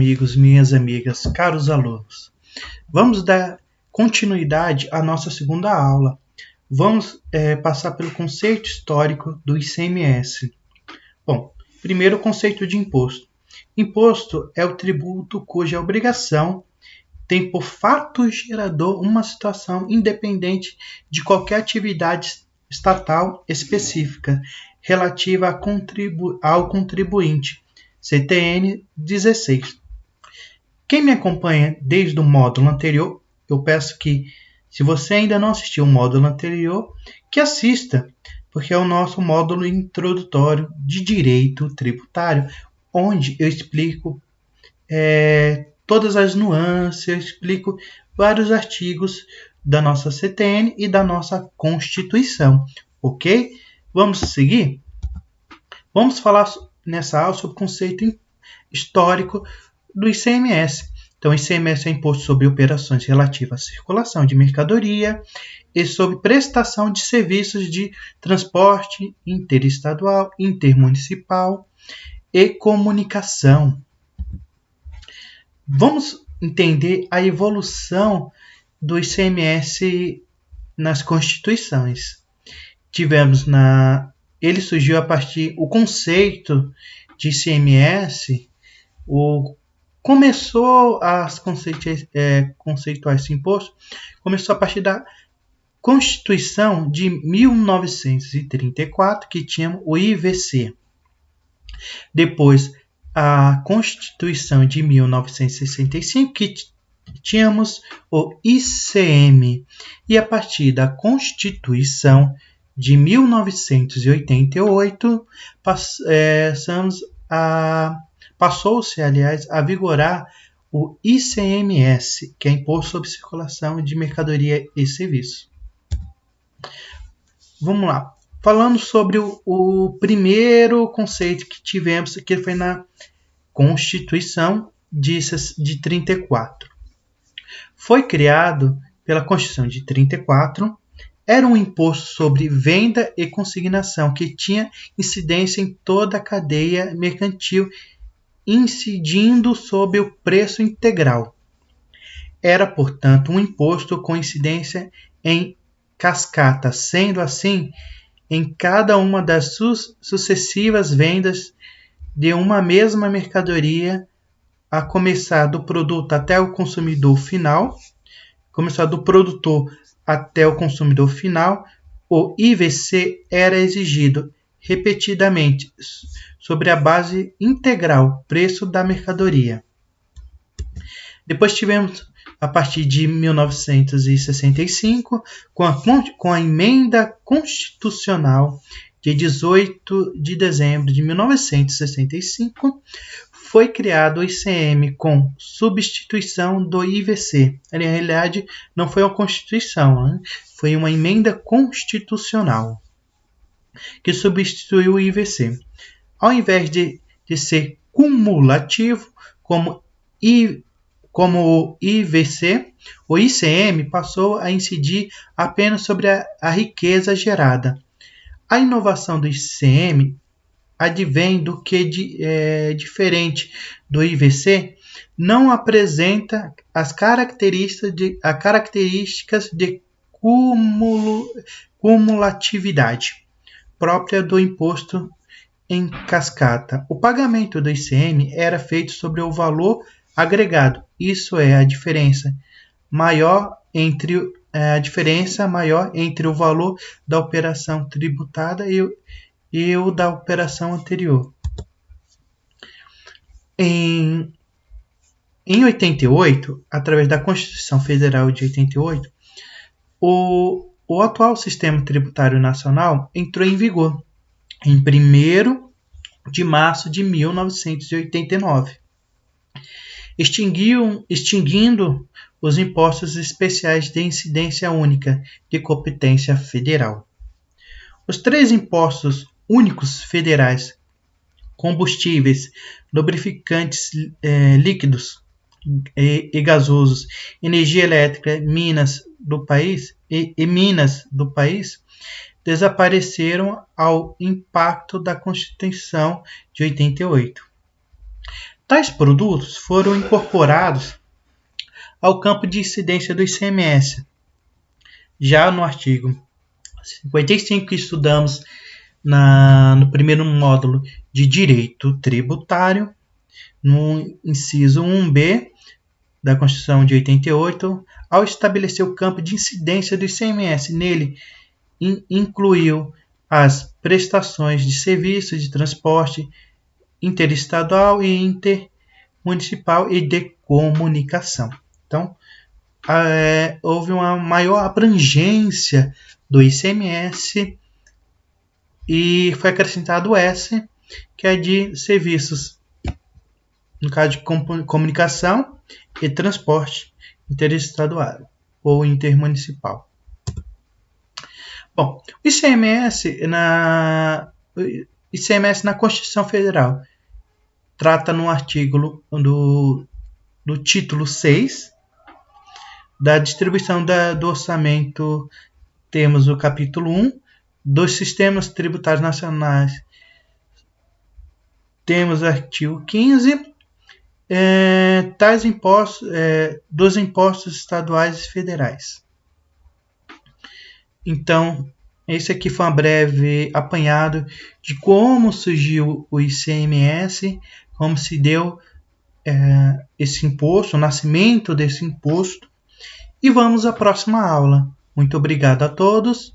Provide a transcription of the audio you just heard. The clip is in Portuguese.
amigos, minhas amigas, caros alunos. Vamos dar continuidade à nossa segunda aula. Vamos passar pelo conceito histórico do ICMS. Bom, primeiro o conceito de imposto. Imposto é o tributo cuja obrigação tem por fato gerador uma situação independente de qualquer atividade estatal específica relativa ao contribuinte. CTN 16. Quem me acompanha desde o módulo anterior, eu peço que, se você ainda não assistiu o módulo anterior, que assista, porque é o nosso módulo introdutório de direito tributário, onde eu explico todas as nuances, eu explico vários artigos da nossa CTN e da nossa Constituição, ok? Vamos seguir? Vamos falar nessa aula sobre o conceito histórico do ICMS. Então, o ICMS é imposto sobre operações relativas à circulação de mercadoria e sobre prestação de serviços de transporte interestadual, intermunicipal e comunicação. Vamos entender a evolução do ICMS nas constituições. Ele surgiu a partir o conceito de ICMS, começou a conceituar esse imposto, começou a partir da Constituição de 1934, que tinha o IVC. Depois, a Constituição de 1965, que tínhamos o ICM. E a partir da Constituição de 1988, passou-se, aliás, a vigorar o ICMS, que é Imposto sobre Circulação de Mercadoria e Serviço. Vamos lá. Falando sobre o primeiro conceito que tivemos, que foi na Constituição de 34. Foi criado pela Constituição de 34, era um imposto sobre venda e consignação que tinha incidência em toda a cadeia mercantil, incidindo sobre o preço integral. Era, portanto, um imposto com incidência em cascata, sendo assim, em cada uma das sucessivas vendas de uma mesma mercadoria, a começar do produto até o consumidor final, o IVC era exigido repetidamente sobre a base integral, preço da mercadoria. Depois tivemos, a partir de 1965, com a emenda constitucional de 18 de dezembro de 1965, foi criado o ICM com substituição do IVC. Na realidade, não foi uma Constituição, né? Foi uma emenda constitucional que substituiu o IVC. Ao invés de ser cumulativo, como o IVC, o ICM passou a incidir apenas sobre a riqueza gerada. A inovação do ICM advém do que diferente do IVC, não apresenta as características de cumulatividade própria do imposto em cascata. O pagamento do ICM era feito sobre o valor agregado. Isso é a diferença maior entre o valor da operação tributada e o da operação anterior. Em 88, através da Constituição Federal de 88, o atual sistema tributário nacional entrou em vigor em 1º de março de 1989, extinguindo os impostos especiais de incidência única de competência federal. Os 3 impostos únicos federais: combustíveis, lubrificantes líquidos e gasosos, energia elétrica, minas do país, desapareceram ao impacto da Constituição de 88. Tais produtos foram incorporados ao campo de incidência do ICMS. Já no artigo 55 que estudamos no primeiro módulo de Direito Tributário, no inciso 1b da Constituição de 88, ao estabelecer o campo de incidência do ICMS, nele incluiu as prestações de serviços de transporte interestadual e intermunicipal e de comunicação. Então, houve uma maior abrangência do ICMS e foi acrescentado o S, que é de serviços, no caso de comunicação e transporte interestadual ou intermunicipal. Bom, o ICMS na Constituição Federal trata no artigo do título 6 da distribuição do orçamento. Temos o capítulo 1 dos sistemas tributários nacionais. Temos o artigo 15 tais impostos, dos impostos estaduais e federais. Então, esse aqui foi um breve apanhado de como surgiu o ICMS, como se deu esse imposto, o nascimento desse imposto. E vamos à próxima aula. Muito obrigado a todos.